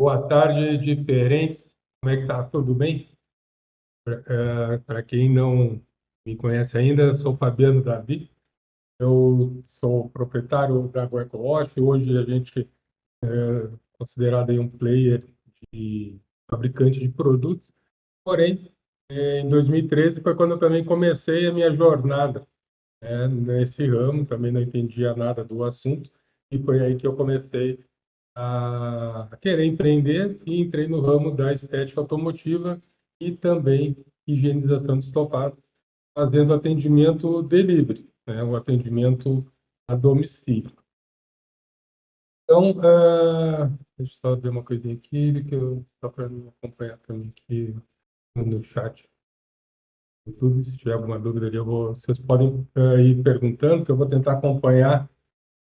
Boa tarde, diferente. Como é que tá? Tudo bem? Para quem não me conhece ainda, sou Fabiano Davi. Eu sou proprietário da EcoWash. Hoje a gente é considerado aí um player de fabricante de produtos. Porém, em 2013 foi quando eu também comecei a minha jornada, nesse ramo. Também não entendia nada do assunto e foi aí que eu comecei a querer empreender e entrei no ramo da estética automotiva e também higienização de estofados, fazendo atendimento delivery, né, o atendimento a domicílio. Então, deixa eu só ver uma coisinha aqui, só para me acompanhar também aqui no chat do YouTube. Se tiver alguma dúvida ali, vocês podem ir perguntando, que eu vou tentar acompanhar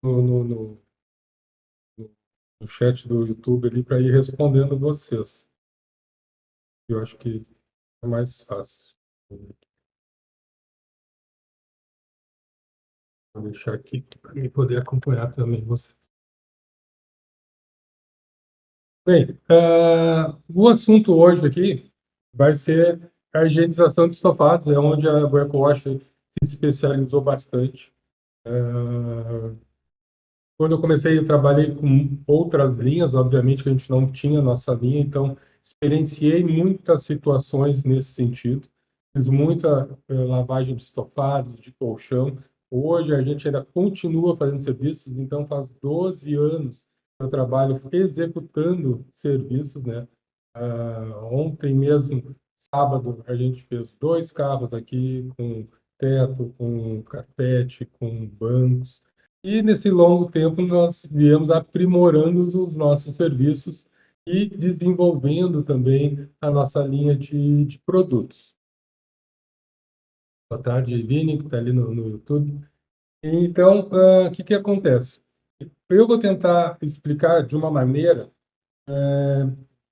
no, no, no, no chat do YouTube ali para ir respondendo vocês. Eu acho que é mais fácil. Vou deixar aqui para mim poder acompanhar também você. Bem, o assunto hoje aqui vai ser a higienização de estofados, é onde a EcoWash se especializou bastante. Quando eu comecei, eu trabalhei com outras linhas, obviamente que a gente não tinha nossa linha, então experienciei muitas situações nesse sentido. Fiz muita lavagem de estofados, de colchão. Hoje a gente ainda continua fazendo serviços, então faz 12 anos que eu trabalho executando serviços, né? Ontem mesmo, sábado, a gente fez 2 carros aqui com teto, com carpete, com bancos. E nesse longo tempo nós viemos aprimorando os nossos serviços e desenvolvendo também a nossa linha de produtos. Boa tarde, Vini, que está ali no YouTube. Então, o que acontece? Eu vou tentar explicar de uma maneira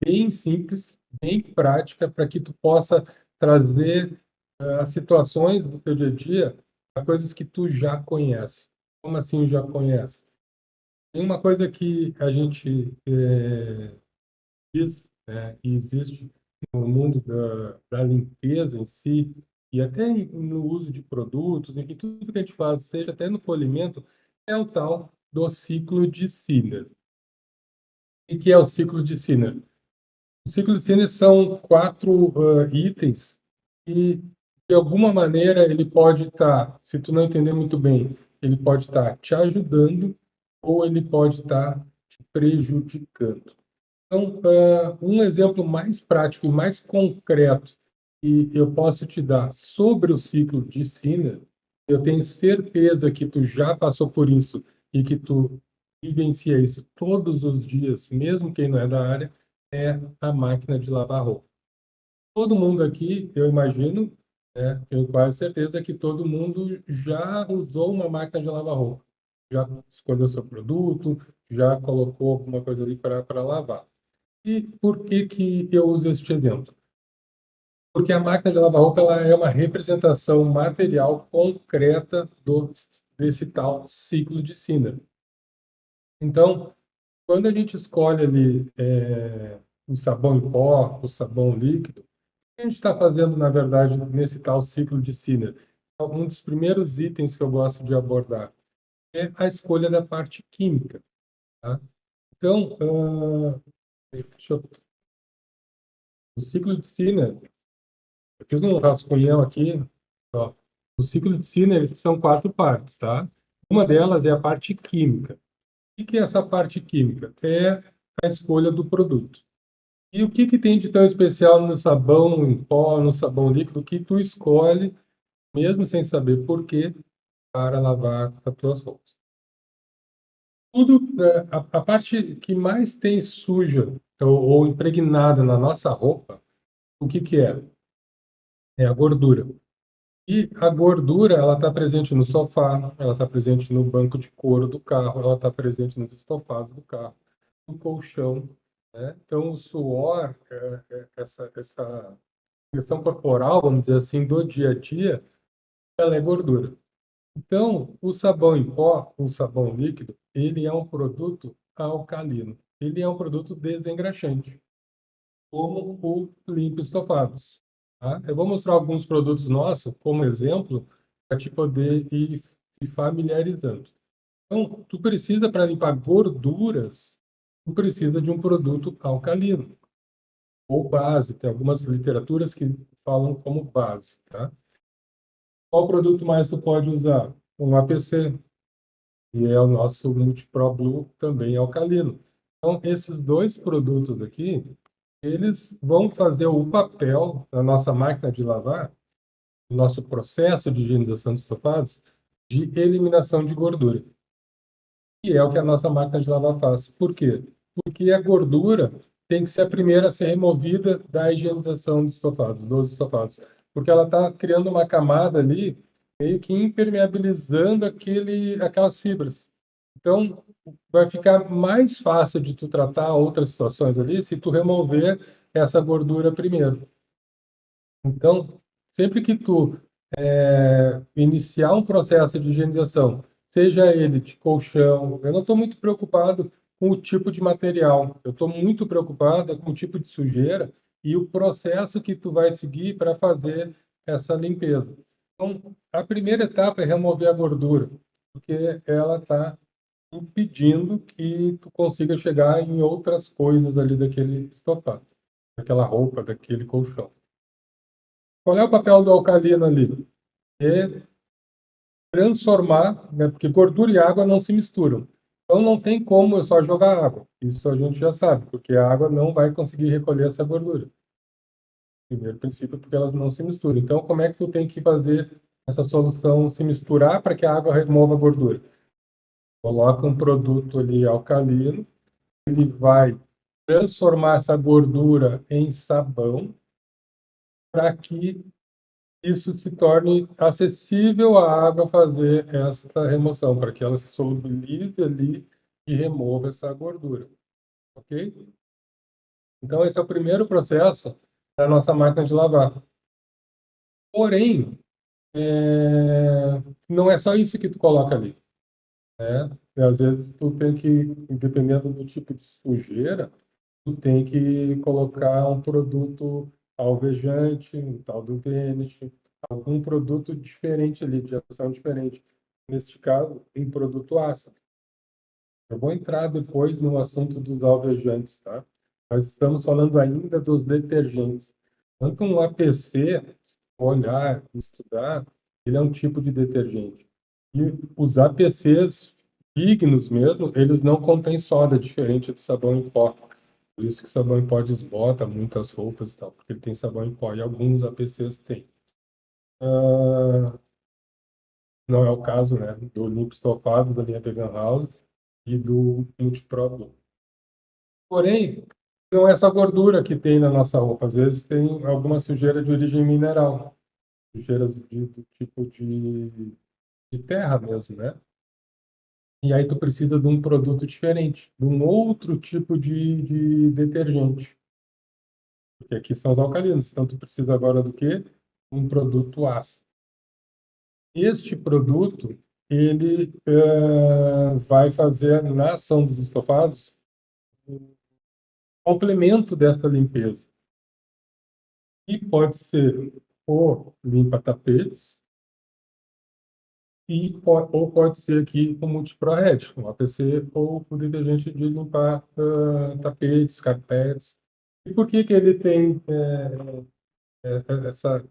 bem simples, bem prática, para que tu possa trazer as situações do teu dia a dia a coisas que tu já conhece. Como assim já conhece? Tem uma coisa que a gente diz, né, e existe no mundo da limpeza em si, e até no uso de produtos, em tudo que a gente faz, seja até no polimento, é o tal do ciclo de Sinner. O que é o ciclo de Sinner? O ciclo de Sinner são 4 itens e, de alguma maneira, ele pode estar, se tu não entender muito bem, ele pode estar te ajudando ou ele pode estar te prejudicando. Então, um exemplo mais prático e mais concreto que eu posso te dar sobre o ciclo de Sinner, eu tenho certeza que tu já passou por isso e que tu vivencia isso todos os dias, mesmo quem não é da área, é a máquina de lavar roupa. Todo mundo aqui, eu imagino, tenho quase certeza que todo mundo já usou uma máquina de lavar roupa, já escolheu seu produto, já colocou alguma coisa ali para lavar. E por que que eu uso este exemplo? Porque a máquina de lavar roupa ela é uma representação material concreta desse tal ciclo de Sinner. Então, quando a gente escolhe ali o sabão em pó, o sabão líquido, o que a gente está fazendo, na verdade, nesse tal ciclo de Sinner? Um dos primeiros itens que eu gosto de abordar é a escolha da parte química. Tá? Então, o ciclo de Sinner, eu fiz um rascunhão aqui. Ó. O ciclo de Sinner são 4 partes, tá? Uma delas é a parte química. O que é essa parte química? É a escolha do produto. E o que tem de tão especial no sabão em pó, no sabão líquido, que tu escolhe, mesmo sem saber por quê, para lavar as tuas roupas? Tudo, a parte que mais tem suja ou impregnada na nossa roupa, o que é? É a gordura. E a gordura, ela está presente no sofá, ela está presente no banco de couro do carro, ela está presente nos estofados do carro, no colchão, né? Então, o suor, essa questão corporal, vamos dizer assim, do dia a dia, ela é gordura. Então, o sabão em pó, o sabão líquido, ele é um produto alcalino. ele é um produto desengraxante, como o limpo estofados. Tá? Eu vou mostrar alguns produtos nossos como exemplo para te poder ir familiarizando. Então, tu precisa para limpar gorduras, tu precisa de um produto alcalino ou base. Tem algumas literaturas que falam como base, tá? Qual produto mais tu pode usar? Um APC, e é o nosso Multipro Blue, também alcalino. Então, esses dois produtos aqui, eles vão fazer o papel na nossa máquina de lavar, no nosso processo de higienização de estofados, de eliminação de gordura. E é o que a nossa máquina de lavar faz. Por quê? Porque a gordura tem que ser a primeira a ser removida da higienização de estofados, dos estofados. Porque ela está criando uma camada ali, meio que impermeabilizando aquelas fibras. Então, vai ficar mais fácil de tu tratar outras situações ali se tu remover essa gordura primeiro. Então, sempre que tu iniciar um processo de higienização, seja ele de colchão, eu não estou muito preocupado com o tipo de material, eu estou muito preocupado com o tipo de sujeira e o processo que tu vai seguir para fazer essa limpeza. Então, a primeira etapa é remover a gordura, porque ela está impedindo que tu consiga chegar em outras coisas ali daquele estofado, daquela roupa, daquele colchão. Qual é o papel do alcalino ali? É transformar, né, porque gordura e água não se misturam. Então não tem como eu só jogar água. Isso a gente já sabe, porque a água não vai conseguir recolher essa gordura. Primeiro princípio, porque elas não se misturam. Então, como é que tu tem que fazer essa solução se misturar para que a água remova a gordura? Coloca um produto ali alcalino, ele vai transformar essa gordura em sabão para que isso se torne acessível à água fazer essa remoção, para que ela se solubilize ali e remova essa gordura, ok? Então, esse é o primeiro processo da nossa máquina de lavar. Porém, não é só isso que tu coloca ali, né? E, às vezes, tu tem que, dependendo do tipo de sujeira, tu tem que colocar um produto alvejante, um tal do Vanish, algum produto diferente ali, de ação diferente. Neste caso, um produto ácido. Eu vou entrar depois no assunto dos alvejantes, tá? Nós estamos falando ainda dos detergentes. Tanto um APC, se for olhar, estudar, ele é um tipo de detergente. E os APCs dignos mesmo, eles não contêm soda, diferente do sabão em pó. Por isso que sabão em pó desbota muitas roupas e tal, porque ele tem sabão em pó e alguns APCs têm. Ah, não é o caso, né, do limpo estofado da linha Vegan House e do Multipro Blue. Porém, não é só gordura que tem na nossa roupa, às vezes tem alguma sujeira de origem mineral, sujeiras do tipo de terra mesmo, né? E aí tu precisa de um produto diferente, de um outro tipo de detergente. Porque aqui são os alcalinos. Então, tu precisa agora do quê? Um produto ácido. Este produto, ele vai fazer na ação dos estofados um complemento desta limpeza. E pode ser o limpa-tapetes, ou pode ser aqui o multiprored, o APC, ou o detergente de limpar tapetes, carpetes. E por que que ele tem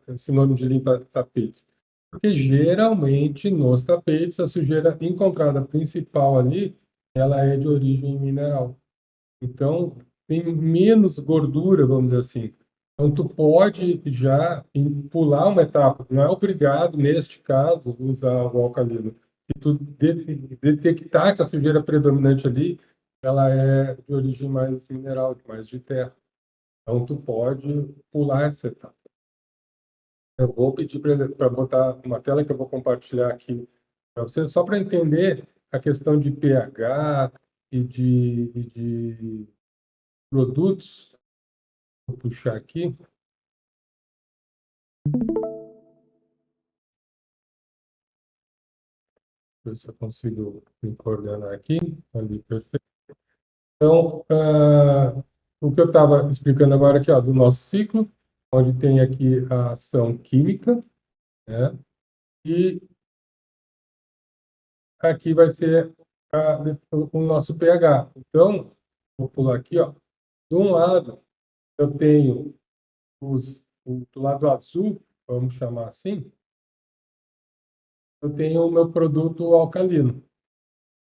esse nome de limpa-tapetes? Porque geralmente nos tapetes a sujeira encontrada principal ali, ela é de origem mineral. Então tem menos gordura, vamos dizer assim. Então tu pode já pular uma etapa. Não é obrigado neste caso usar o alcalino. Se tu detectar que a sujeira predominante ali, ela é de origem mais mineral, mais de terra. Então tu pode pular essa etapa. Eu vou pedir para botar uma tela que eu vou compartilhar aqui para você, só para entender a questão de pH e de produtos. Vou puxar aqui, ver se eu consigo me coordenar aqui. Ali, perfeito. Então, o que eu estava explicando agora aqui, ó, do nosso ciclo, onde tem aqui a ação química, né? E aqui vai ser o nosso pH. Então, vou pular aqui, ó. De um lado, eu tenho do lado azul, vamos chamar assim, eu tenho o meu produto alcalino,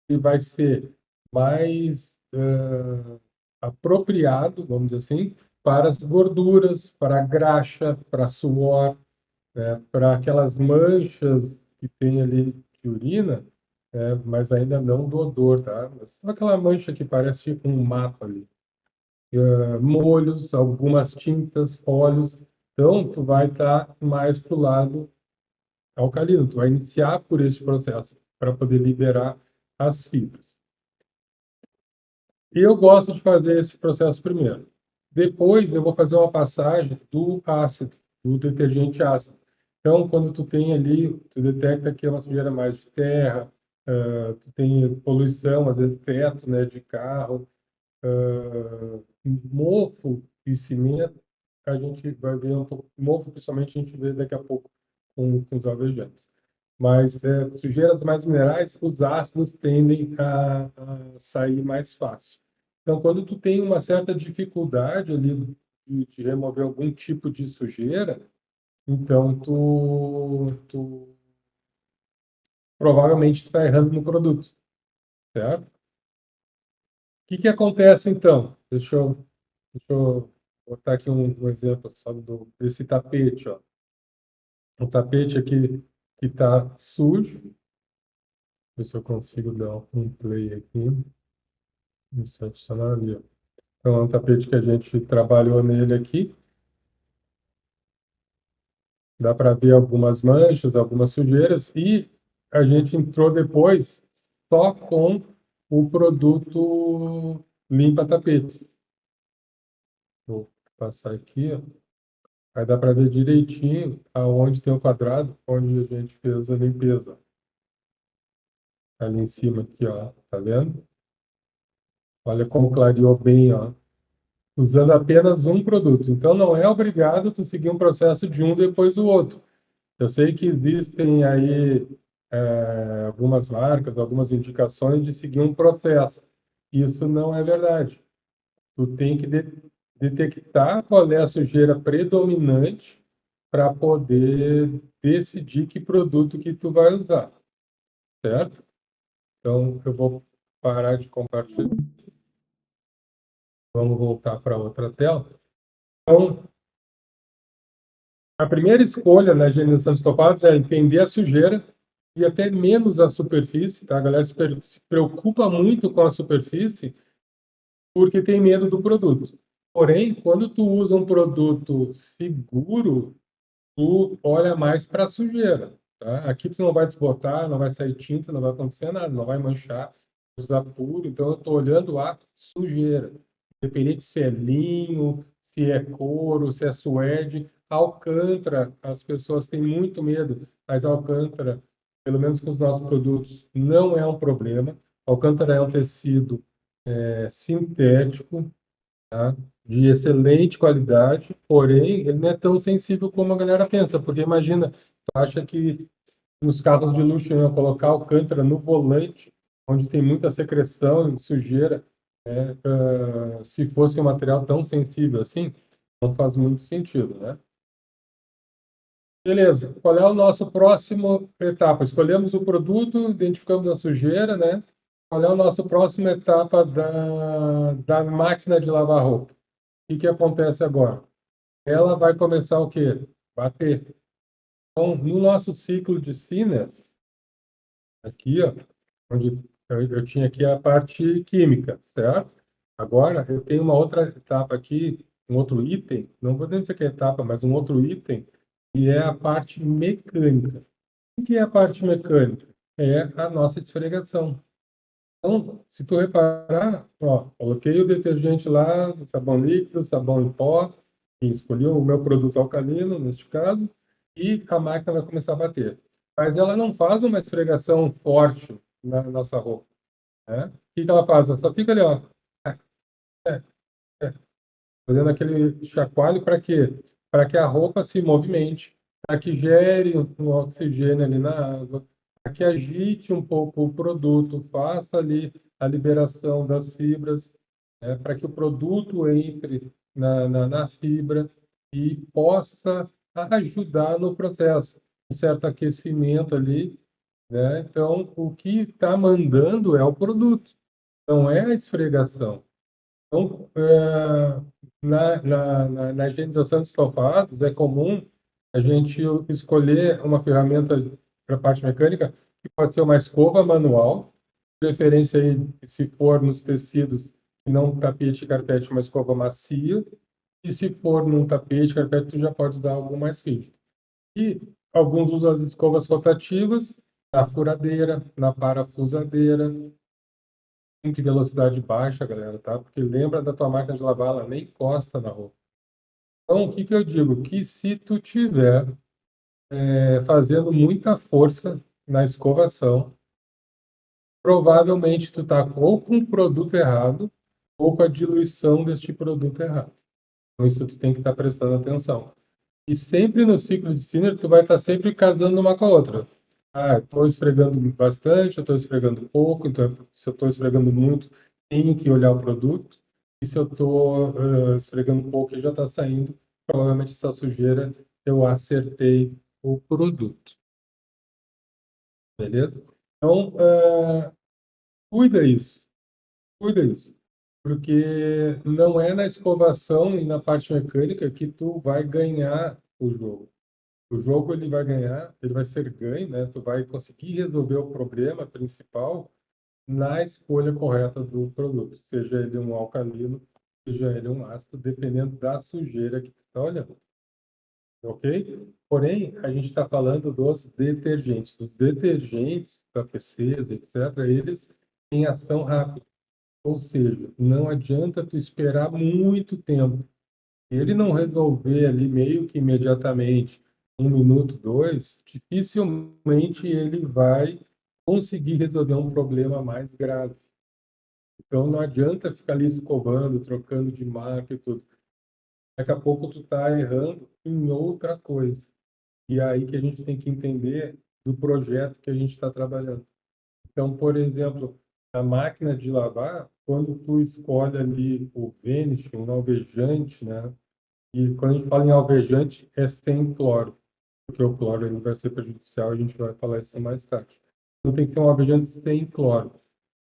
que vai ser mais apropriado, vamos dizer assim, para as gorduras, para a graxa, para suor, né, para aquelas manchas que tem ali de urina, mas ainda não do odor, tá? Mas só aquela mancha que parece um mato ali. Molhos, algumas tintas, óleos. Então, tu vai estar mais para o lado alcalino. Tu vai iniciar por esse processo para poder liberar as fibras. E eu gosto de fazer esse processo primeiro. Depois eu vou fazer uma passagem do ácido, do detergente ácido. Então, quando tu tem ali, tu detecta que é uma sujeira mais de terra, tu tem poluição, às vezes teto, né, de carro, mofo e cimento, a gente vai ver um pouco, mofo principalmente a gente vê daqui a pouco com os alvejantes. Mas sujeiras mais minerais, os ácidos tendem a sair mais fácil. Então, quando tu tem uma certa dificuldade ali de remover algum tipo de sujeira, então tu provavelmente está errando no produto, certo? O que acontece então? Deixa eu botar aqui um exemplo só desse tapete, ó. O tapete aqui que está sujo. Ver se eu consigo dar um play aqui. Isso, adicionar ali, ó. Então, é um tapete que a gente trabalhou nele aqui. Dá para ver algumas manchas, algumas sujeiras. E a gente entrou depois só com o produto limpa-tapetes. Vou passar aqui, ó. Aí dá para ver direitinho aonde tem o quadrado, onde a gente fez a limpeza. Ali em cima, aqui, ó. Tá vendo? Olha como clareou bem, ó. Usando apenas um produto. Então, não é obrigado tu seguir um processo de um depois do outro. Eu sei que existem aí algumas marcas, algumas indicações de seguir um processo. Isso não é verdade. Tu tem que detectar qual é a sujeira predominante para poder decidir que produto que tu vai usar, certo? Então, eu vou parar de compartilhar. Vamos voltar para outra tela. Então, a primeira escolha na higienização de estofados é entender a sujeira e até menos a superfície, tá? A galera se preocupa muito com a superfície porque tem medo do produto. Porém, quando tu usa um produto seguro, tu olha mais para a sujeira, tá? Aqui tu não vai desbotar, não vai sair tinta, não vai acontecer nada, não vai manchar, usar puro. Então, eu estou olhando a sujeira. Independente se é linho, se é couro, se é suede, alcântara, as pessoas têm muito medo, mas alcântara, pelo menos com os nossos produtos, não é um problema. Alcântara é um tecido sintético, tá? De excelente qualidade, porém, ele não é tão sensível como a galera pensa, porque imagina, tu acha que nos carros de luxo iam colocar alcântara no volante, onde tem muita secreção e sujeira, se fosse um material tão sensível assim, não faz muito sentido, né? Beleza, qual é o nosso próximo etapa? Escolhemos o produto, identificamos a sujeira, né? Qual é a nossa próxima etapa da máquina de lavar roupa? O que acontece agora? Ela vai começar o quê? Bater. Então, no nosso ciclo de Sinner, aqui, ó, onde eu tinha aqui a parte química, certo? Agora, eu tenho uma outra etapa aqui, um outro item, não vou nem dizer que é etapa, mas um outro item, que é a parte mecânica. O que é a parte mecânica? É a nossa esfregação. Então, se tu reparar, ó, coloquei o detergente lá, o sabão líquido, sabão em pó, e escolhi o meu produto alcalino, neste caso, e a máquina vai começar a bater. Mas ela não faz uma esfregação forte na nossa roupa, né? O que ela faz? Ela só fica ali, ó, É, é. Fazendo aquele chacoalho para quê? Para que a roupa se movimente, para que gere um oxigênio ali na água, para que agite um pouco o produto, faça ali a liberação das fibras, né, para que o produto entre na fibra e possa ajudar no processo. Um certo aquecimento ali, né? Então, o que está mandando é o produto, não é a esfregação. Então, na higienização de estofados, é comum a gente escolher uma ferramenta para a parte mecânica, que pode ser uma escova manual, preferência aí, se for nos tecidos, e não tapete e carpete, uma escova macia, e se for num tapete, carpete, tu já pode usar algo mais rígido. E alguns usam as escovas rotativas, na furadeira, na parafusadeira, de velocidade baixa, galera, tá? Porque lembra da tua máquina de lavar, ela nem encosta na roupa. Então, o que que eu digo? Que se tu tiver fazendo muita força na escovação, provavelmente tu tá ou com o produto errado ou com a diluição deste produto errado. Então, isso tu tem que estar prestando atenção. E sempre no ciclo de Sinner, tu vai estar sempre casando uma com a outra. Ah, estou esfregando bastante, eu estou esfregando pouco, então se eu estou esfregando muito, tenho que olhar o produto. E se eu estou esfregando pouco e já está saindo, provavelmente essa sujeira eu acertei o produto. Beleza? Então, cuida isso, cuida isso. Porque não é na escovação e na parte mecânica que tu vai ganhar o jogo. O jogo ele vai ganhar, ele vai ser ganho, né? Tu vai conseguir resolver o problema principal na escolha correta do produto, seja ele um alcalino, seja ele um ácido, dependendo da sujeira que tu está olhando, ok? Porém, a gente está falando dos detergentes. Os detergentes, KPCs, etc., eles têm ação rápida, ou seja, não adianta tu esperar muito tempo. Ele não resolver ali meio que imediatamente, 1 minuto, dois, dificilmente ele vai conseguir resolver um problema mais grave. Então não adianta ficar ali escovando, trocando de marca e tudo. Daqui a pouco tu está errando em outra coisa. E é aí que a gente tem que entender do projeto que a gente está trabalhando. Então, por exemplo, a máquina de lavar, quando tu escolhe ali o Vanish, um alvejante, né? E quando a gente fala em alvejante, é sem cloro, porque o cloro ele vai ser prejudicial, a gente vai falar isso mais tarde. Então tem que ser um alvejante sem cloro.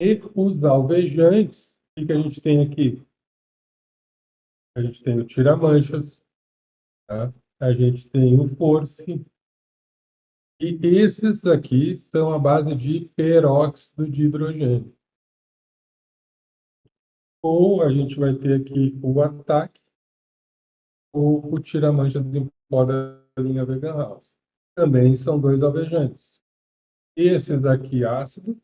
E os alvejantes, o que que a gente tem aqui? A gente tem o tira-manchas, tá? A gente tem o force, e esses aqui são a base de peróxido de hidrogênio. Ou a gente vai ter aqui o ataque, ou o tira-manchas em pó da linha Vegan House. Também são dois alvejantes. Esse daqui ácido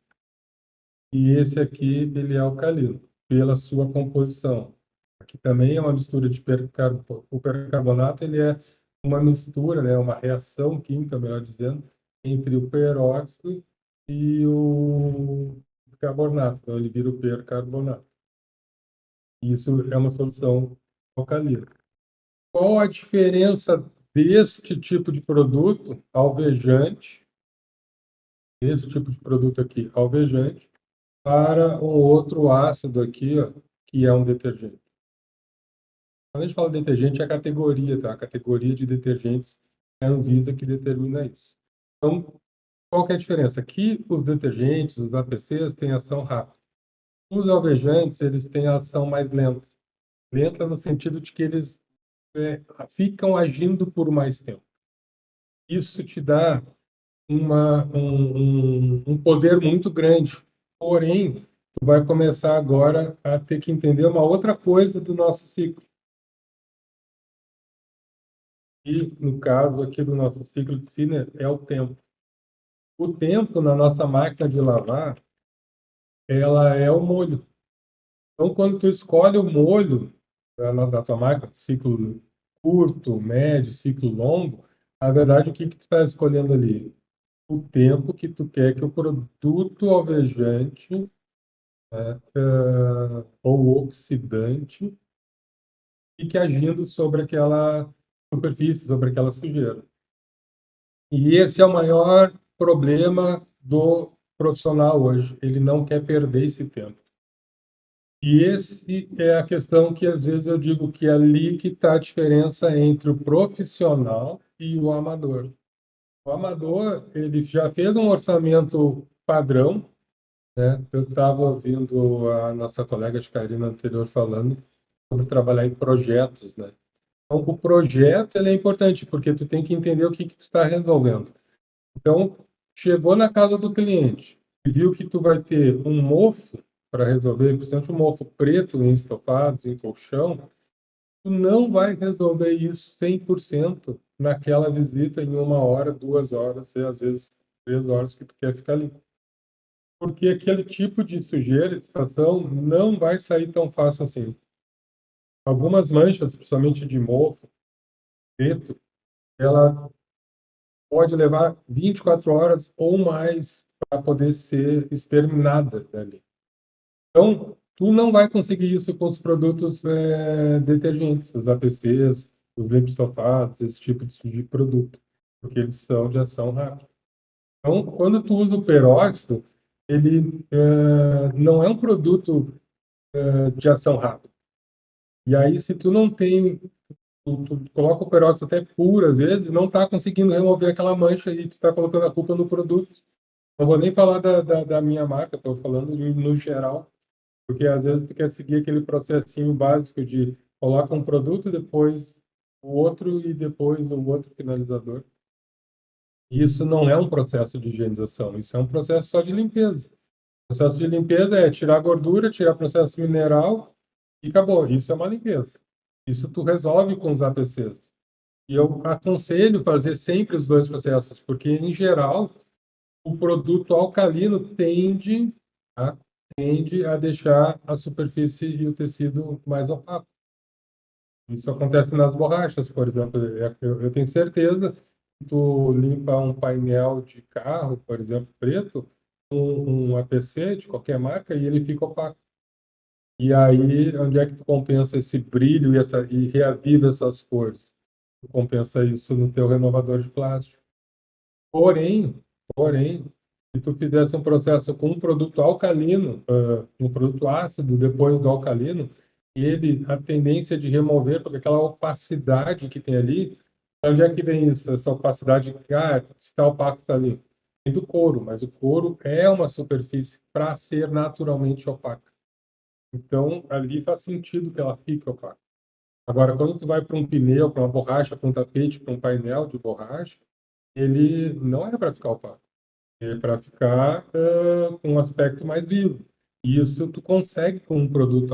e esse aqui ele é alcalino, pela sua composição. Aqui também é uma mistura de percarbonato. O percarbonato ele é uma mistura, né, uma reação química, melhor dizendo, entre o peróxido e o carbonato. Então ele vira o percarbonato. Isso é uma solução alcalina. Qual a diferença deste tipo de produto alvejante, esse tipo de produto aqui alvejante, para um outro ácido aqui, ó, que é um detergente? Quando a gente fala detergente, é a categoria, tá? A categoria de detergentes é a Anvisa que determina isso. Então, qual que é a diferença? Aqui, os detergentes, os APCs, têm ação rápida. Os alvejantes, eles têm ação mais lenta. Lenta no sentido de que eles ficam agindo por mais tempo. Isso te dá um poder muito grande. Porém, tu vai começar agora a ter que entender uma outra coisa do nosso ciclo. E, no caso aqui do nosso ciclo de Sinner, é o tempo. O tempo na nossa máquina de lavar, ela é o molho. Então, quando tu escolhe o molho da tua máquina, ciclo curto, médio, ciclo longo, na verdade, o que que tu está escolhendo ali? O tempo que tu quer que o produto alvejante, né, ou oxidante, fique agindo sobre aquela superfície, sobre aquela sujeira. E esse é o maior problema do profissional hoje. Ele não quer perder esse tempo. E esse é a questão que às vezes eu digo que é ali que está a diferença entre o profissional e o amador. O amador, ele já fez um orçamento padrão, né? Eu estava ouvindo a nossa colega Karina anterior falando sobre trabalhar em projetos, né? Então, o projeto ele é importante, porque tu tem que entender o que que tu está resolvendo. Então, chegou na casa do cliente e viu que tu vai ter um mofo para resolver, principalmente um mofo preto em estofados, em colchão, tu não vai resolver isso 100% naquela visita em 1 hora, 2 horas, e às vezes 3 horas que tu quer ficar ali. Porque aquele tipo de sujeira, de situação, não vai sair tão fácil assim. Algumas manchas, principalmente de mofo preto, ela pode levar 24 horas ou mais para poder ser exterminada dali. Então, tu não vai conseguir isso com os produtos detergentes, os APCs, os limpa-estofados, esse tipo de produto, porque eles são de ação rápida. Então, quando tu usa o peróxido, ele não é um produto de ação rápida. E aí, se tu não tem, tu coloca o peróxido até puro, às vezes, não está conseguindo remover aquela mancha e tu está colocando a culpa no produto. Não vou nem falar da minha marca, estou falando no geral, porque às vezes tu quer seguir aquele processinho básico de coloca um produto, depois o outro e depois o outro finalizador. E isso não é um processo de higienização, isso é um processo só de limpeza. O processo de limpeza é tirar a gordura, tirar processo mineral e acabou. Isso é uma limpeza. Isso tu resolve com os APCs. E eu aconselho fazer sempre os dois processos, porque em geral o produto alcalino tá? Tende a deixar a superfície e o tecido mais opaco. Isso acontece nas borrachas, por exemplo. Eu tenho certeza que tu limpa um painel de carro, por exemplo, preto, um APC de qualquer marca, e ele fica opaco. E aí, onde é que tu compensa esse brilho e reaviva essas cores? Tu compensa isso no teu renovador de plástico. Porém, porém, se tu fizesse um processo com um produto alcalino, um produto ácido depois do alcalino, ele, a tendência de remover, porque aquela opacidade que tem ali, onde é que vem isso? Essa opacidade, está opaco, está ali. Vem do couro, mas o couro é uma superfície para ser naturalmente opaca. Então, ali faz sentido que ela fique opaca. Agora, quando tu vai para um pneu, para uma borracha, para um tapete, para um painel de borracha, ele não é para ficar opaco. É para ficar com um aspecto mais vivo. E isso tu consegue com um produto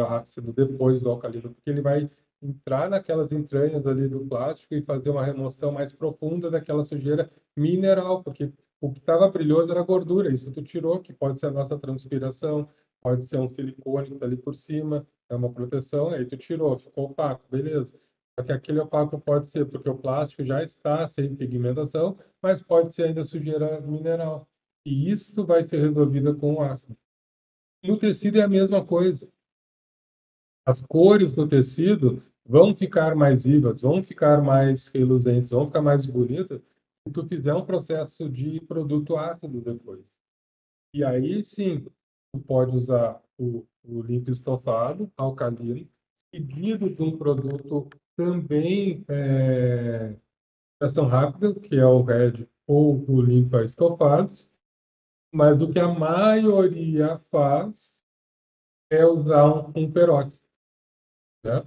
ácido depois do alcalino, porque ele vai entrar naquelas entranhas ali do plástico e fazer uma remoção mais profunda daquela sujeira mineral, porque o que estava brilhoso era a gordura, isso tu tirou, que pode ser a nossa transpiração, pode ser um silicone que está ali por cima, é uma proteção, aí tu tirou, ficou opaco, beleza. Só que aquele opaco pode ser porque o plástico já está sem pigmentação, mas pode ser ainda sujeira mineral. E isso vai ser resolvido com o ácido. No tecido é a mesma coisa. As cores do tecido vão ficar mais vivas, vão ficar mais reluzentes, vão ficar mais bonitas se tu fizer um processo de produto ácido depois. E aí sim, tu pode usar o limpo estofado, alcalino, seguido de um produto também ação rápida, que é o RED ou o limpa estofados, mas o que a maioria faz é usar um peróxido, né?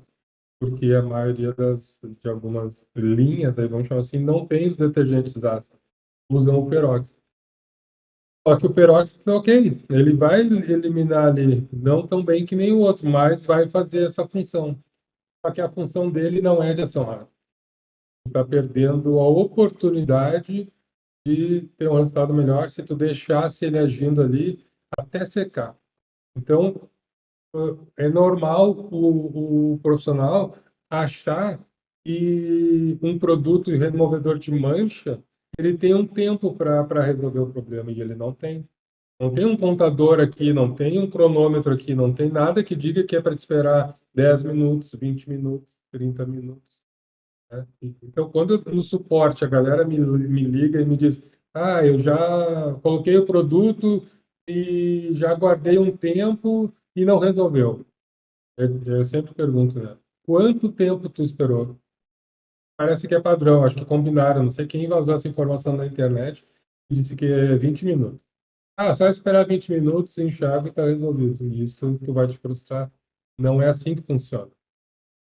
Porque a maioria de algumas linhas, aí vamos chamar assim, não tem os detergentes ácidos, usam o peróxido. Só que o peróxido, ok, ele vai eliminar ali, não tão bem que nem o outro, mas vai fazer essa função. Só que a função dele não é de ação rápida. Está perdendo a oportunidade de ter um resultado melhor se tu deixasse ele agindo ali até secar. Então, é normal o profissional achar que um produto removedor de mancha ele tem um tempo para resolver o problema e ele não tem. Não tem um contador aqui, não tem um cronômetro aqui, não tem nada que diga que é para te esperar 10 minutos, 20 minutos, 30 minutos, né? Então, quando no suporte a galera me liga e me diz: Ah, eu já coloquei o produto e já guardei um tempo e não resolveu. Eu sempre pergunto, né? Quanto tempo tu esperou? Parece que é padrão, acho que combinaram. Não sei quem vazou essa informação na internet e disse que é 20 minutos. Ah, só esperar 20 minutos, enxágue e está resolvido. Isso tu vai te frustrar. Não é assim que funciona.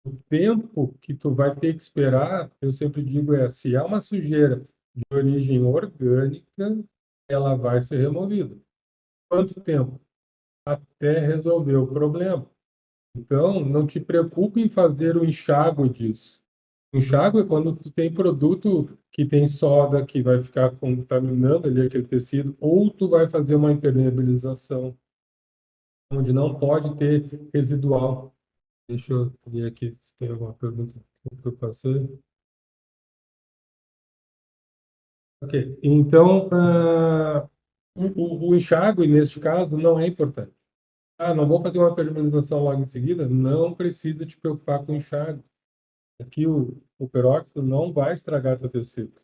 O tempo que tu vai ter que esperar, eu sempre digo, é se há uma sujeira de origem orgânica, ela vai ser removida. Quanto tempo? Até resolver o problema. Então, não te preocupe em fazer o enxágue disso. O enxágue é quando tu tem produto que tem soda que vai ficar contaminando ali aquele tecido, ou tu vai fazer uma impermeabilização, onde não pode ter residual. Deixa eu ver aqui se tem alguma pergunta que eu passei. Ok, então, o enxágue, neste caso, não é importante. Ah, não vou fazer uma impermeabilização logo em seguida? Não precisa te preocupar com o enxágue. Aqui o peróxido não vai estragar teu tecido.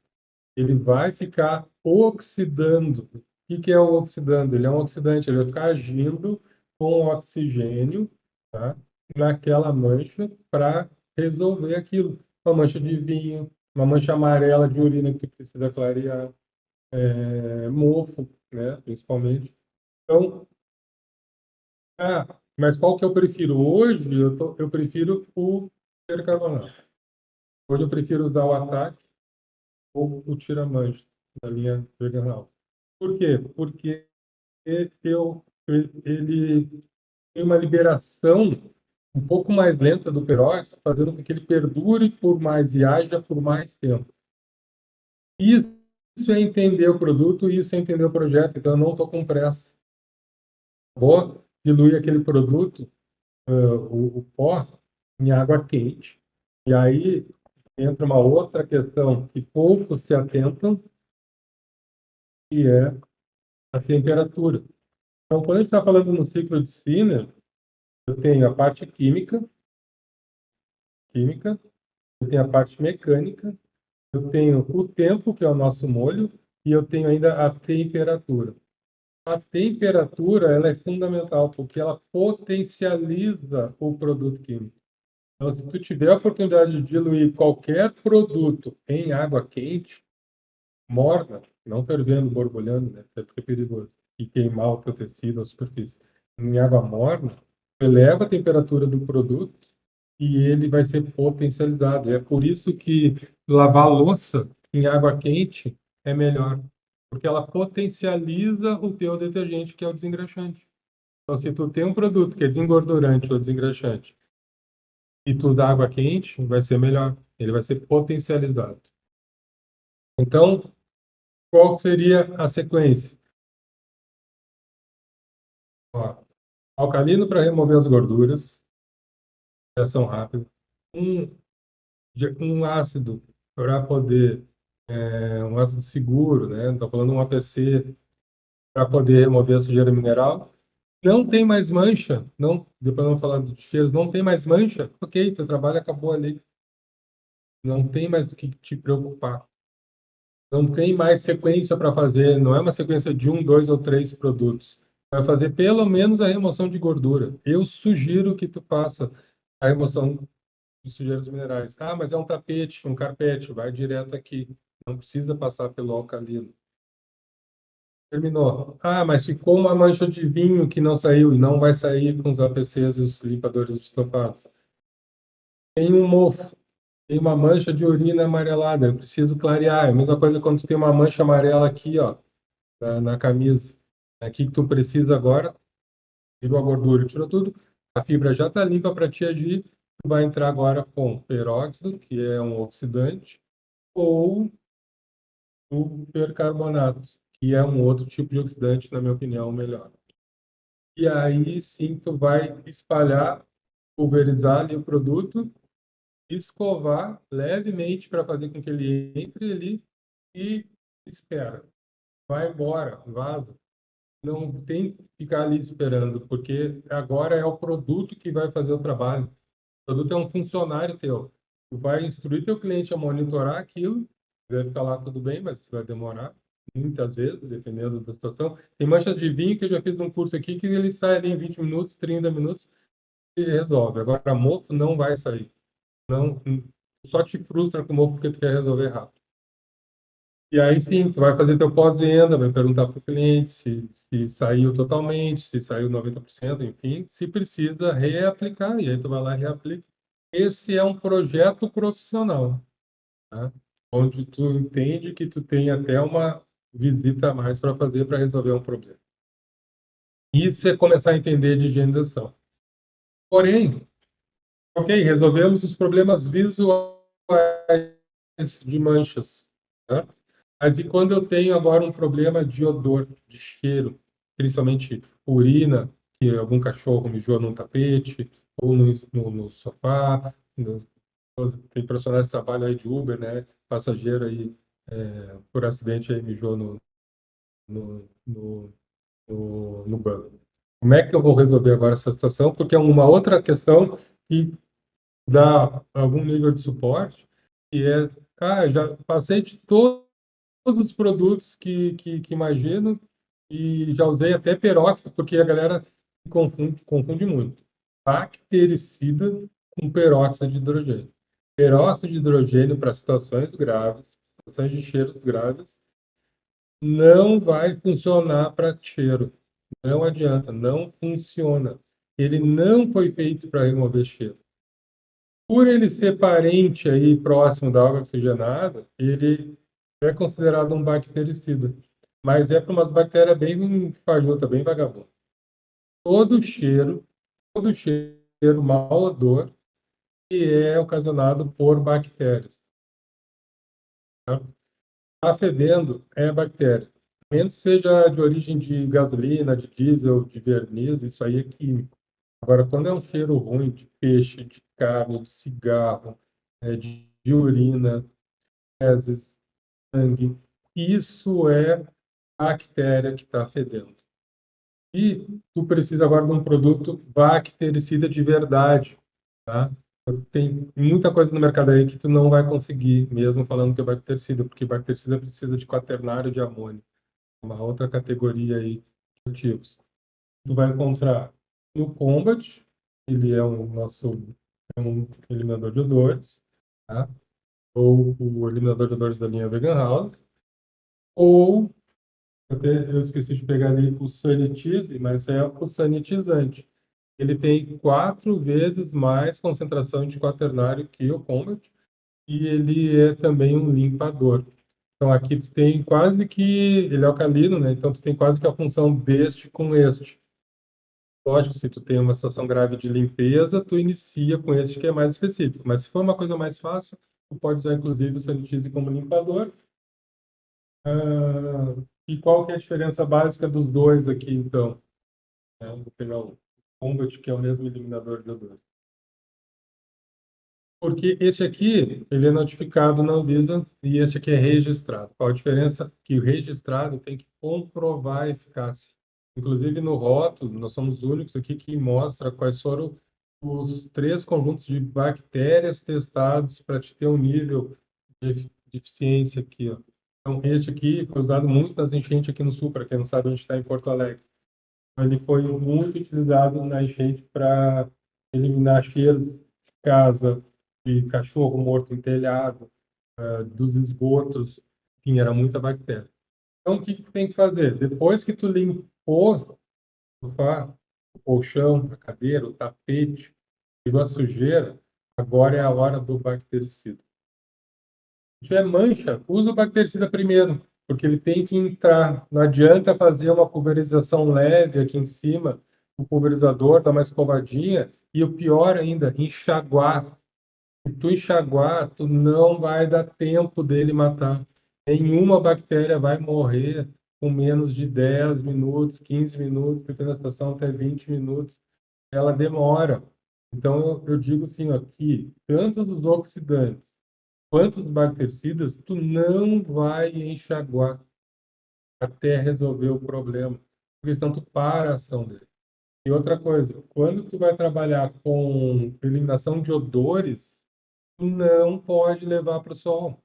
Ele vai ficar oxidando. O que que é o oxidando? Ele é um oxidante, ele vai ficar agindo com oxigênio, tá? Naquela mancha para resolver aquilo. Uma mancha de vinho, uma mancha amarela de urina que tu precisa clarear, mofo, né? Principalmente. Então, mas qual que eu prefiro? Hoje eu prefiro o percarbonato. Hoje eu prefiro usar o ataque ou o tira-mancha da linha Vegan. Por quê? Porque ele tem uma liberação um pouco mais lenta do peróxido, fazendo com que ele perdure por mais e haja por mais tempo. Isso é entender o produto, isso é entender o projeto. Então, eu não estou com pressa. Vou diluir aquele produto, o pó, em água quente. E aí entra uma outra questão que poucos se atentam, que é a temperatura. Então, quando a gente está falando no ciclo de Spinner, eu tenho a parte química, eu tenho a parte mecânica, eu tenho o tempo, que é o nosso molho, e eu tenho ainda a temperatura. A temperatura, ela é fundamental, porque ela potencializa o produto químico. Então, se tu tiver a oportunidade de diluir qualquer produto em água quente, morna, não fervendo, borbulhando, né? Até porque é perigoso, e queimar o teu tecido, a superfície. Em água morna, eleva a temperatura do produto e ele vai ser potencializado. É por isso que lavar a louça em água quente é melhor, porque ela potencializa o teu detergente, que é o desengraxante. Então, se tu tem um produto que é desengordurante ou desengraxante e tu dá água quente, vai ser melhor. Ele vai ser potencializado. Então, qual seria a sequência? Ó, alcalino para remover as gorduras, reação rápida. Um, um ácido para poder, um ácido seguro, né? Estou falando um APC para poder remover a sujeira mineral. Não tem mais mancha, não, depois vamos falar de cheiros, não tem mais mancha, ok, teu trabalho acabou ali. Não tem mais do que te preocupar. Não tem mais sequência para fazer, não é uma sequência de um, dois ou três produtos. Vai fazer pelo menos a remoção de gordura. Eu sugiro que tu faça a remoção de sujeiras minerais. Ah, mas é um tapete, um carpete, vai direto aqui. Não precisa passar pelo alcalino. Terminou. Ah, mas ficou uma mancha de vinho que não saiu e não vai sair com os APCs e os limpadores de estofados. Tem um mofo, tem uma mancha de urina amarelada, eu preciso clarear. É a mesma coisa quando tu tem uma mancha amarela aqui, ó, na camisa. Aqui que tu precisa agora, tirou a gordura, tirou tudo, a fibra já está limpa para te agir. Tu vai entrar agora com peróxido, que é um oxidante, ou o percarbonato, que é um outro tipo de oxidante, na minha opinião, melhor. E aí sim tu vai espalhar, pulverizar ali o produto, escovar levemente para fazer com que ele entre ali e espera. Vai embora, vaza. não tem que ficar ali esperando, porque agora é o produto que vai fazer o trabalho. O produto é um funcionário teu. Tu vai instruir teu cliente a monitorar aquilo, vai ficar lá tudo bem, mas vai demorar muitas vezes, dependendo da situação. Tem manchas de vinho que eu já fiz um curso aqui que ele sai ali em 20 minutos, 30 minutos e resolve. Agora, mofo não vai sair. Não, só te frustra com mofo porque tu quer resolver rápido. E aí sim, tu vai fazer teu pós-venda, vai perguntar para o cliente se saiu totalmente, se saiu 90%, enfim, se precisa reaplicar, e aí tu vai lá e reaplica. Esse é um projeto profissional, tá? Onde tu entende que tu tem até uma visita a mais para fazer para resolver um problema. Isso é começar a entender de higienização. Porém, ok, resolvemos os problemas visuais de manchas, tá? Mas e quando eu tenho agora um problema de odor, de cheiro, principalmente urina, que algum cachorro mijou num tapete, ou no sofá, tem profissionais que trabalham aí de Uber, né? Passageiro aí, por acidente, aí mijou no, no, no banco. Como é que eu vou resolver agora essa situação? Porque é uma outra questão que dá algum nível de suporte, e cara, já passei de todos os produtos que imagino e já usei até peróxido, porque a galera confunde muito. Bactericida com peróxido de hidrogênio. Peróxido de hidrogênio para situações graves, situações de cheiros graves, não vai funcionar para cheiro. Não adianta, não funciona. Ele não foi feito para remover cheiro. Por ele ser parente aí próximo da água oxigenada, ele é considerado um bactericida. Mas é para umas bactérias bem fajuta, bem vagabunda. Todo cheiro, todo cheiro, mau odor, que é ocasionado por bactérias. Tá? Tá fedendo é bactéria. Menos seja de origem de gasolina, de diesel, de verniz, isso aí é químico. Agora, quando é um cheiro ruim de peixe, de carne, de cigarro, de urina, fezes, sangue, isso é bactéria que está fedendo. E tu precisa agora de um produto bactericida de verdade, tá? Tem muita coisa no mercado aí que tu não vai conseguir, mesmo falando que é bactericida, porque bactericida precisa de quaternário de amônio, uma outra categoria aí de ativos. Tu vai encontrar no Combat, ele é um eliminador de odores, tá? Ou o eliminador de odores da linha Vegan House, ou eu esqueci de pegar ali o Sanitize, mas é o sanitizante. Ele tem 4 vezes mais concentração de quaternário que o Combat e ele é também um limpador. Então aqui tu tem quase que, ele é alcalino, né? Então tu tem quase que a função deste com este. Lógico, se tu tem uma situação grave de limpeza, tu inicia com este que é mais específico. Mas se for uma coisa mais fácil, tu pode usar inclusive o Sanitize como limpador. E qual que é a diferença básica dos dois aqui, então? Vou pegar o Combat, que é o mesmo eliminador de odores. Porque esse aqui, ele é notificado na Anvisa e esse aqui é registrado. Qual a diferença? Que o registrado tem que comprovar a eficácia. Inclusive no rótulo, nós somos os únicos aqui que mostra quais foram os 3 conjuntos de bactérias testados para te ter um nível de eficiência aqui, ó. Então, esse aqui foi usado muito nas enchentes aqui no sul, para quem não sabe, a gente está em Porto Alegre. Ele foi muito utilizado na enchente para eliminar cheiros de casa, de cachorro morto em telhado, dos esgotos, enfim, era muita bactéria. Então, o que que tu tem que fazer? Depois que tu limpou o sofá, o colchão, a cadeira, o tapete, tirou a sujeira, agora é a hora do bactericida. Se tiver mancha, usa o bactericida primeiro, porque ele tem que entrar. Não adianta fazer uma pulverização leve aqui em cima, o pulverizador dá uma escovadinha, e o pior ainda, enxaguar. Se tu enxaguar, tu não vai dar tempo dele matar. Nenhuma bactéria vai morrer com menos de 10 minutos, 15 minutos, dependendo da situação, até 20 minutos. Ela demora. Então, eu digo assim, ó, que tanto os oxidantes quanto os bactericidas, tu não vai enxaguar até resolver o problema. porque senão tu para a ação dele. E outra coisa, quando tu vai trabalhar com eliminação de odores, tu não pode levar para o sol.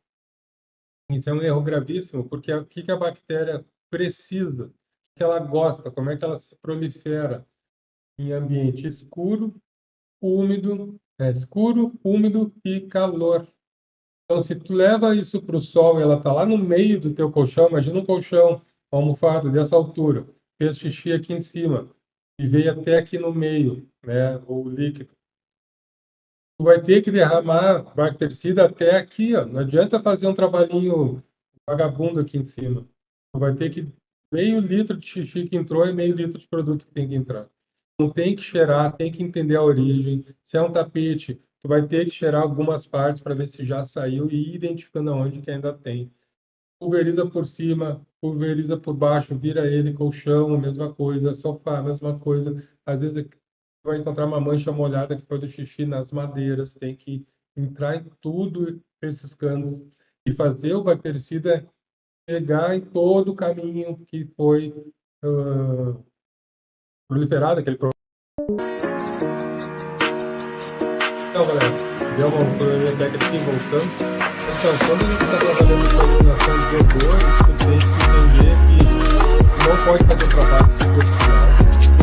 Isso é um erro gravíssimo, porque o que a bactéria precisa, o que ela gosta, como é que ela se prolifera em ambiente escuro, úmido e calor. Então, se tu leva isso para o sol e ela está lá no meio do teu colchão, imagina um colchão, uma almofada dessa altura, fez xixi aqui em cima e veio até aqui no meio, né, o líquido. Tu vai ter que derramar bactericida até aqui, ó. Não adianta fazer um trabalhinho vagabundo aqui em cima. Tu vai ter que meio litro de xixi que entrou e meio litro de produto que tem que entrar. Não tem que cheirar, tem que entender a origem. Se é um tapete, tu vai ter que cheirar algumas partes para ver se já saiu e ir identificando aonde que ainda tem. Pulveriza por cima, pulveriza por baixo, vira ele, colchão, a mesma coisa, sofá, a mesma coisa. Às vezes vai encontrar uma mancha molhada que foi do xixi nas madeiras, tem que entrar em tudo esses canos e fazer o bactericida pegar em todo o caminho que foi proliferado aquele problema. Então, galera, deu uma probleminha técnica aqui, voltando. Então, quando a gente está trabalhando com a eliminação de odores, tu tem que entender que não pode fazer trabalho superficial.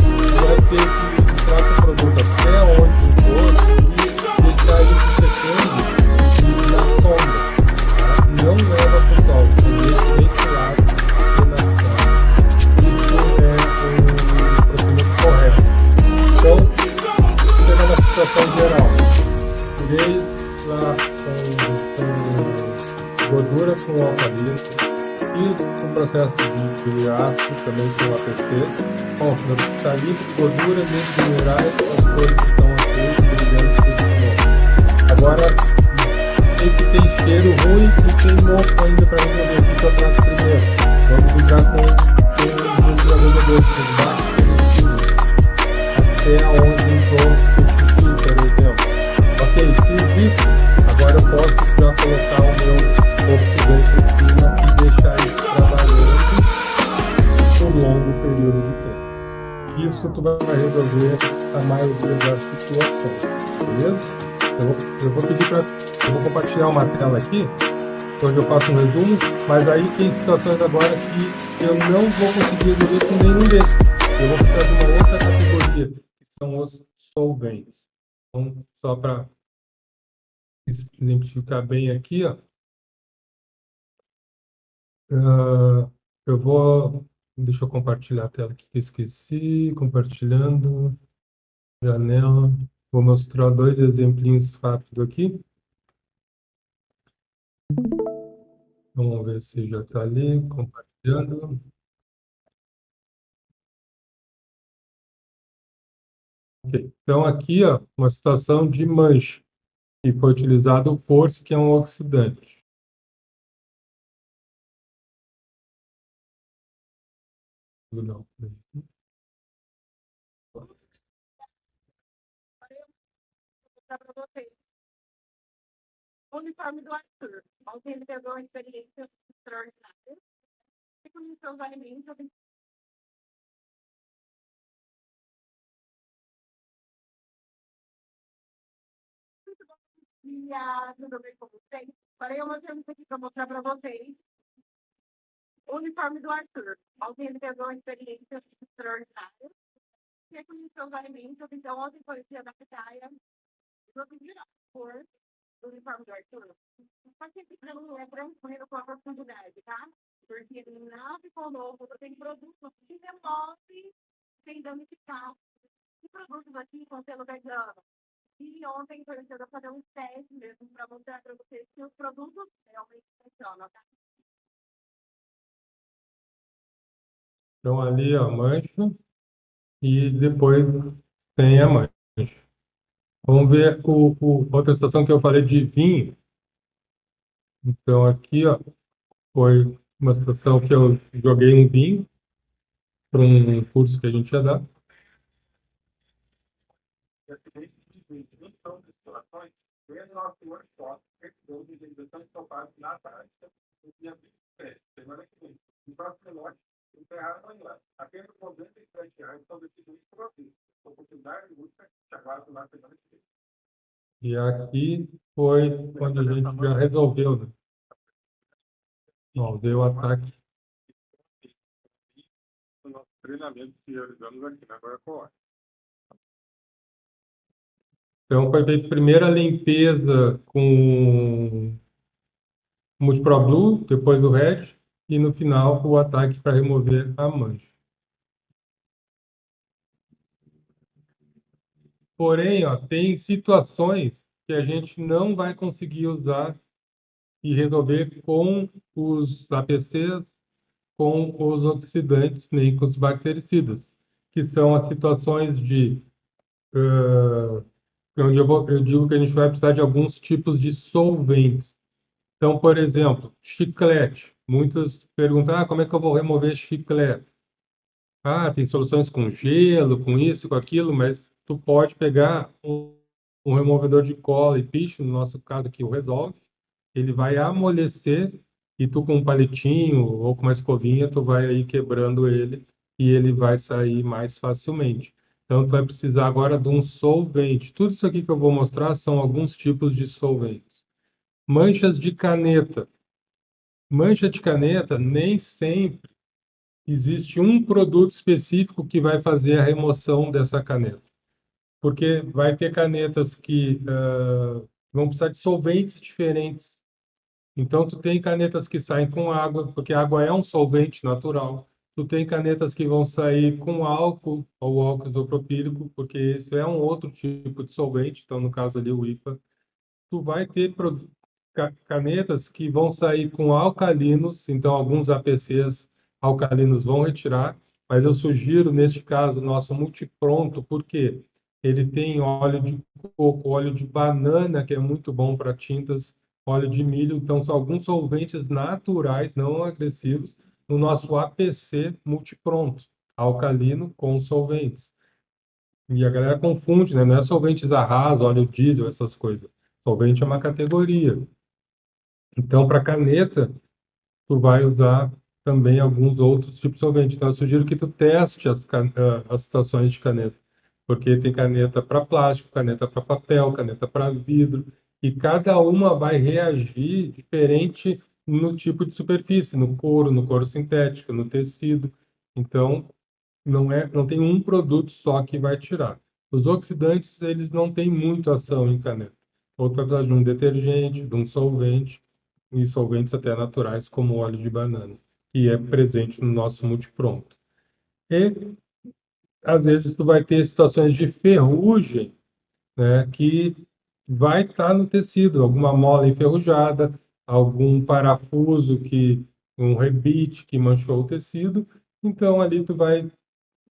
Tu vai ter que entrar com o produto até onde for e deixar ele secando na sombra. Tá? Não leva para o sol, deixa ventilado e na sombra. Isso é o procedimento correto. Então, pegar uma situação geral. Tirei lá com gordura com alcalino, fiz um processo de ácido também com APC. Bom, está livre de gordura, livre de minerais, as cores estão ok, brilhantes, tudo bom. Agora, sei que tem cheiro ruim e tem mofo ainda para resolver. O que eu trato primeiro? Vamos ligar com o ventilador de baixo até onde entrou o xixi, por exemplo. Ok, fiz isso, agora eu posso já colocar o meu oxidante em cima e deixar isso trabalhando por um longo período de tempo. Isso tu vai resolver a maioria das situações, beleza? Eu vou pedir para... Eu vou compartilhar uma tela aqui, onde eu faço um resumo, mas aí tem situações agora que eu não vou conseguir resolver com nenhum desses. Eu vou precisar de uma outra categoria, que são os solventes. Então, só para exemplificar bem aqui, ó, eu vou... Deixa eu compartilhar a tela aqui que eu esqueci. Compartilhando, janela. Vou mostrar dois exemplinhos rápidos aqui. Vamos ver se já está ali, compartilhando. Okay. Então, aqui, ó, uma situação de mancha. E foi utilizado o Force, que é um oxidante. Não. Para vocês. O uniforme do Arthur. Ontem ele pegou uma experiência extraordinária. E com seus alimentos, dia, tudo bem com vocês? Parei uma coisa aqui para mostrar para vocês. O uniforme do Arthur. Ontem ele pegou uma experiência extraordinária. E com seus alimentos, então ontem foi o dia da praia. Eu vou virar cor do uniforme do Arthur. Só que esse não é tranquilo com a profundidade, tá? Porque ele não ficou novo, tem produtos que remove sem danificar. E produtos aqui com selo vegano. E ontem foi eu fazer um teste mesmo para mostrar para vocês que os produtos realmente funcionam, tá? Então ali a mancha e depois tem a mancha. Vamos ver outra situação que eu falei de vinho. Então aqui, ó, foi uma situação que eu joguei um vinho para um curso que a gente ia dar. São destilações desde o nosso workshop, de higienização de sulfato na prática, no dia 27, semana que vem. No próximo lote, E aqui foi onde a gente já resolveu, né? Ó, deu o ataque. Então, foi feita primeiro a limpeza com Multipro Blue, depois o Red, e no final o ataque para remover a mancha. Porém, ó, tem situações que a gente não vai conseguir usar e resolver com os APCs, com os oxidantes, nem com os bactericidas, que são as situações de onde eu digo que a gente vai precisar de alguns tipos de solventes. Então, por exemplo, chiclete. Muitos perguntam, como é que eu vou remover chiclete? Tem soluções com gelo, com isso, com aquilo, mas tu pode pegar um removedor de cola e piche, no nosso caso aqui o Resolve, ele vai amolecer e tu com um palitinho ou com uma escovinha, tu vai aí quebrando ele e ele vai sair mais facilmente. Então, tu vai precisar agora de um solvente. Tudo isso aqui que eu vou mostrar são alguns tipos de solventes. Manchas de caneta. Mancha de caneta, nem sempre existe um produto específico que vai fazer a remoção dessa caneta. Porque vai ter canetas que vão precisar de solventes diferentes. Então, tu tem canetas que saem com água, porque a água é um solvente natural. Tu tem canetas que vão sair com álcool ou álcool isopropílico, porque isso é um outro tipo de solvente. Então, no caso ali, o IPA. Tu vai ter canetas que vão sair com alcalinos, então alguns APCs alcalinos vão retirar, mas eu sugiro, neste caso, nosso multipronto, porque ele tem óleo de coco, óleo de banana, que é muito bom para tintas, óleo de milho, então são alguns solventes naturais, não agressivos, no nosso APC multipronto, alcalino com solventes. E a galera confunde, né? Não é solventes a raso, óleo diesel, essas coisas. Solvente é uma categoria. Então, para caneta, tu vai usar também alguns outros tipos de solvente. Então, eu sugiro que tu teste as situações de caneta, porque tem caneta para plástico, caneta para papel, caneta para vidro, e cada uma vai reagir diferente no tipo de superfície, no couro sintético, no tecido. Então, não tem um produto só que vai tirar. Os oxidantes, eles não têm muito ação em caneta. Outro vai precisar de um detergente, de um solvente, e solventes até naturais, como óleo de banana, que é presente no nosso multipronto. E, às vezes, tu vai ter situações de ferrugem, né, que vai estar no tecido, alguma mola enferrujada, algum parafuso um rebite que manchou o tecido. Então, ali tu vai,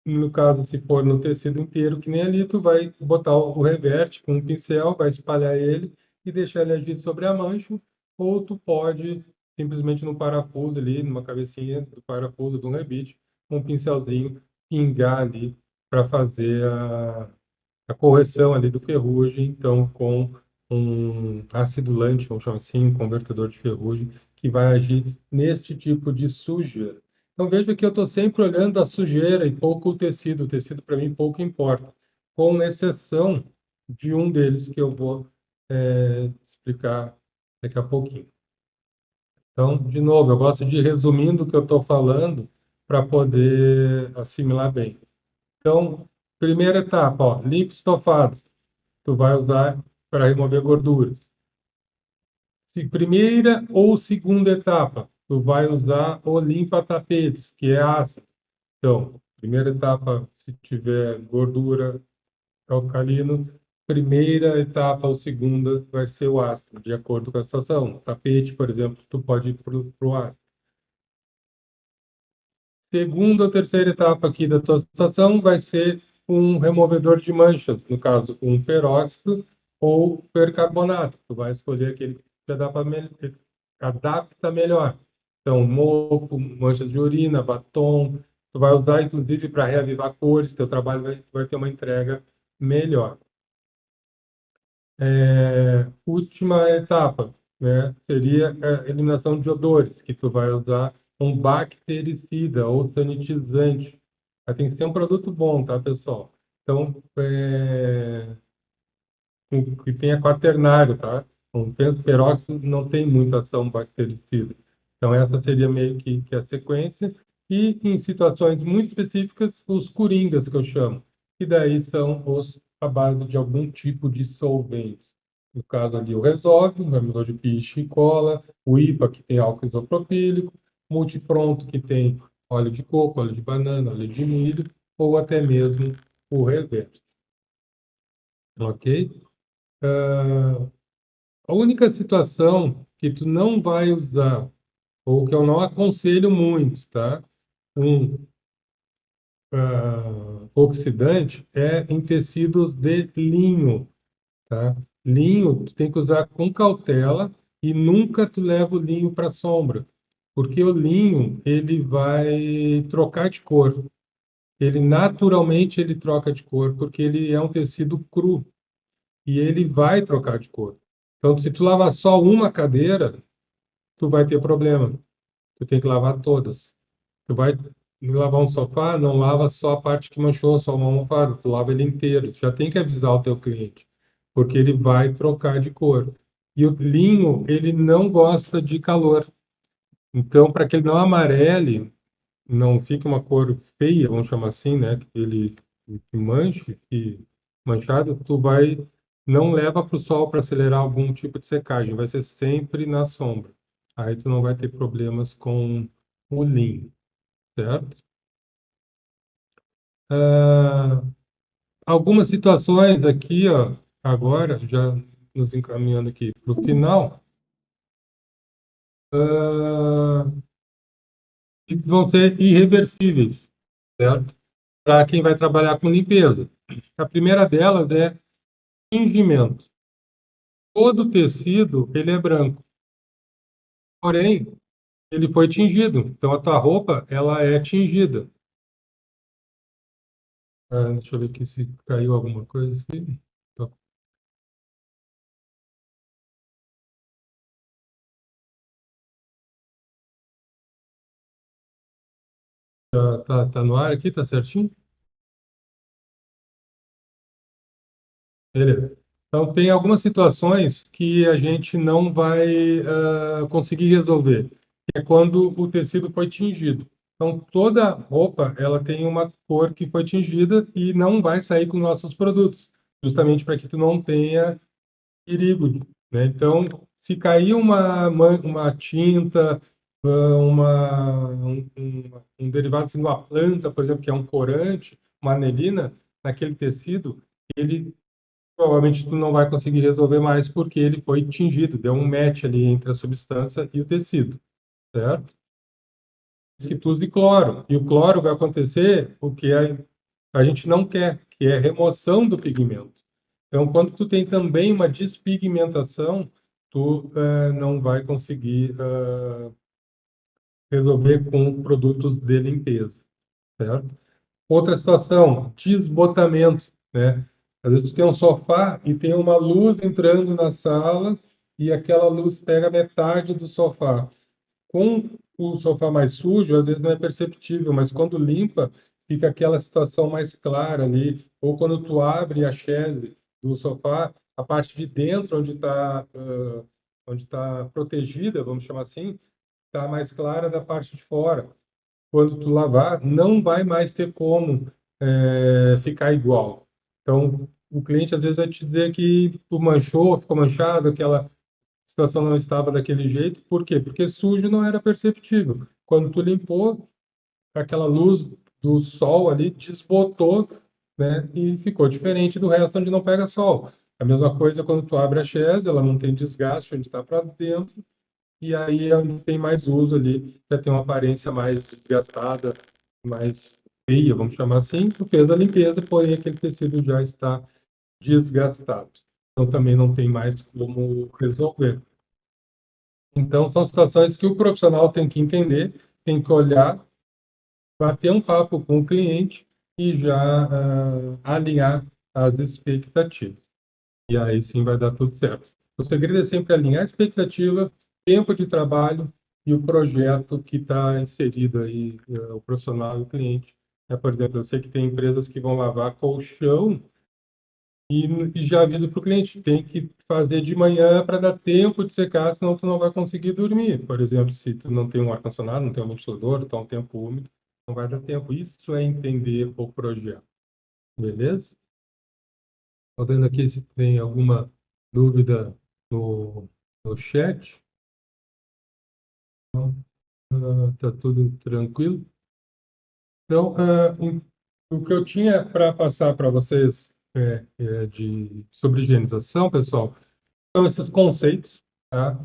no caso, se for no tecido inteiro, que nem ali, tu vai botar o reverte com um pincel, vai espalhar ele e deixar ele agir sobre a mancha, ou tu pode simplesmente no parafuso ali, numa cabecinha do parafuso de um rebite, com um pincelzinho, pingar ali para fazer a correção ali do ferrugem, então com um acidulante, vamos chamar assim, um convertedor de ferrugem, que vai agir neste tipo de sujeira. Então veja que eu estou sempre olhando a sujeira e pouco o tecido. O tecido para mim pouco importa, com exceção de um deles que eu vou explicar daqui a pouquinho. Então, de novo, eu gosto de ir resumindo o que eu estou falando para poder assimilar bem. Então, primeira etapa, ó, limpa estofados. Tu vai usar para remover gorduras. Se primeira ou segunda etapa, tu vai usar o limpa-tapetes, que é ácido. Então, primeira etapa, se tiver gordura, alcalino. Primeira etapa ou segunda vai ser o ácido, de acordo com a situação. Tapete, por exemplo, tu pode ir para o ácido. Segunda ou terceira etapa aqui da tua situação vai ser um removedor de manchas, no caso, um peróxido ou percarbonato. Tu vai escolher aquele que te adapta melhor. Então, mofo, manchas de urina, batom. Tu vai usar, inclusive, para reavivar cores. Teu trabalho vai ter uma entrega melhor. Última etapa, né, seria a eliminação de odores, que tu vai usar um bactericida ou sanitizante. Mas tem que ser um produto bom, tá, pessoal? Então, que tenha quaternário, tá? Um peróxido não tem muita ação bactericida. Então, essa seria meio que a sequência. E, em situações muito específicas, os coringas, que eu chamo, que daí são os à base de algum tipo de solventes. No caso ali, o Resolve, o amidor de piche e cola, o IPA, que tem álcool isopropílico, Multipronto, que tem óleo de coco, óleo de banana, óleo de milho, ou até mesmo o Reverso. Ok? Ah, a única situação que tu não vai usar, ou que eu não aconselho muito, tá? Um oxidante é em tecidos de linho, tá? Linho tu tem que usar com cautela e nunca tu leva o linho para sombra, porque o linho ele vai trocar de cor. Ele naturalmente ele troca de cor porque ele é um tecido cru e ele vai trocar de cor. Então, se tu lavar só uma cadeira, tu vai ter problema. Tu tem que lavar todas. Tu vai lavar um sofá, não lava só a parte que manchou, só uma almofada, tu lava ele inteiro. Tu já tem que avisar o teu cliente, porque ele vai trocar de cor. E o linho, ele não gosta de calor. Então, para que ele não amarele, não fique uma cor feia, vamos chamar assim, né? Que ele que manche, que manchado, tu vai não leva para o sol para acelerar algum tipo de secagem, vai ser sempre na sombra. Aí tu não vai ter problemas com o linho, certo? Ah, algumas situações aqui, ó, agora, já nos encaminhando aqui para o final, ah, que vão ser irreversíveis, certo? Para quem vai trabalhar com limpeza. A primeira delas é tingimento. Todo tecido, ele é branco, porém, ele foi tingido. Então, a tua roupa, ela é tingida. Deixa eu ver aqui se caiu alguma coisa aqui. Tá, tá no ar aqui, tá certinho? Beleza. Então, tem algumas situações que a gente não vai conseguir resolver. É quando o tecido foi tingido. Então, toda roupa, ela tem uma cor que foi tingida e não vai sair com nossos produtos, justamente para que tu não tenha perigo, né? Então, se cair uma tinta, um derivado assim, de uma planta, por exemplo, que é um corante, uma anelina, naquele tecido, ele provavelmente tu não vai conseguir resolver mais porque ele foi tingido, deu um match ali entre a substância e o tecido, certo? Que tu use cloro. E o cloro vai acontecer o que a gente não quer, que é remoção do pigmento. Então, quando tu tem também uma despigmentação, tu não vai conseguir resolver com produtos de limpeza, certo? Outra situação, desbotamento, né? Às vezes tu tem um sofá e tem uma luz entrando na sala e aquela luz pega metade do sofá. Com o sofá mais sujo, às vezes não é perceptível, mas quando limpa, fica aquela situação mais clara ali. Ou quando tu abre a chaise do sofá, a parte de dentro, onde tá protegida, vamos chamar assim, está mais clara da parte de fora. Quando tu lavar, não vai mais ter como ficar igual. Então, o cliente às vezes vai te dizer que tu manchou, ficou manchado, aquela situação não estava daquele jeito. Por quê? Porque sujo não era perceptível. Quando tu limpou, aquela luz do sol ali desbotou, né? E ficou diferente do resto onde não pega sol. A mesma coisa quando tu abre a chaise, ela não tem desgaste onde está para dentro, e aí é onde tem mais uso ali, já tem uma aparência mais desgastada, mais feia, vamos chamar assim. Tu fez a limpeza, porém aquele tecido já está desgastado. Então também não tem mais como resolver. Então, são situações que o profissional tem que entender, tem que olhar, bater um papo com o cliente e já alinhar as expectativas. E aí sim vai dar tudo certo. O segredo é sempre alinhar a expectativa, tempo de trabalho e o projeto que está inserido aí, o profissional e o cliente. Por exemplo, eu sei que tem empresas que vão lavar colchão e já aviso para o cliente, tem que fazer de manhã para dar tempo de secar, senão tu não vai conseguir dormir. Por exemplo, se tu não tem um ar-condicionado, não tem um ventilador, está um tempo úmido, não vai dar tempo. Isso é entender o projeto, beleza? Estou vendo aqui se tem alguma dúvida no chat. Está tudo tranquilo. Então, o que eu tinha para passar para vocês sobre higienização, pessoal, são esses conceitos, tá?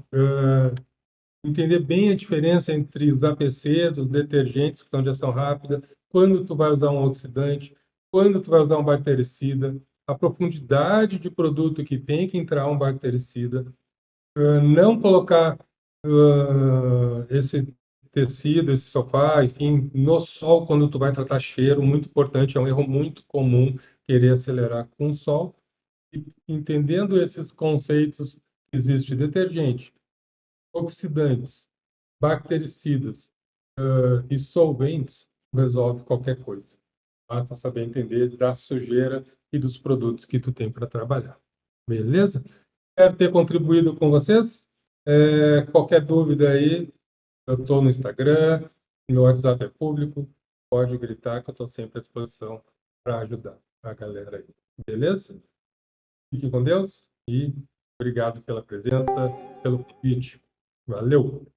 Entender bem a diferença entre os APCs, os detergentes que são de ação rápida, quando tu vai usar um oxidante, quando tu vai usar um bactericida, a profundidade de produto que tem que entrar um bactericida, não colocar esse tecido, esse sofá, enfim, no sol quando tu vai tratar cheiro, muito importante, é um erro muito comum querer acelerar com o sol. E entendendo esses conceitos, existe detergente, oxidantes, bactericidas, e solventes, resolve qualquer coisa. Basta saber entender da sujeira e dos produtos que tu tem para trabalhar. Beleza? Espero ter contribuído com vocês. Qualquer dúvida aí, eu estou no Instagram, meu WhatsApp é público, pode gritar que eu estou sempre à disposição para ajudar a galera aí. Beleza? Fique com Deus e obrigado pela presença, pelo convite. Valeu!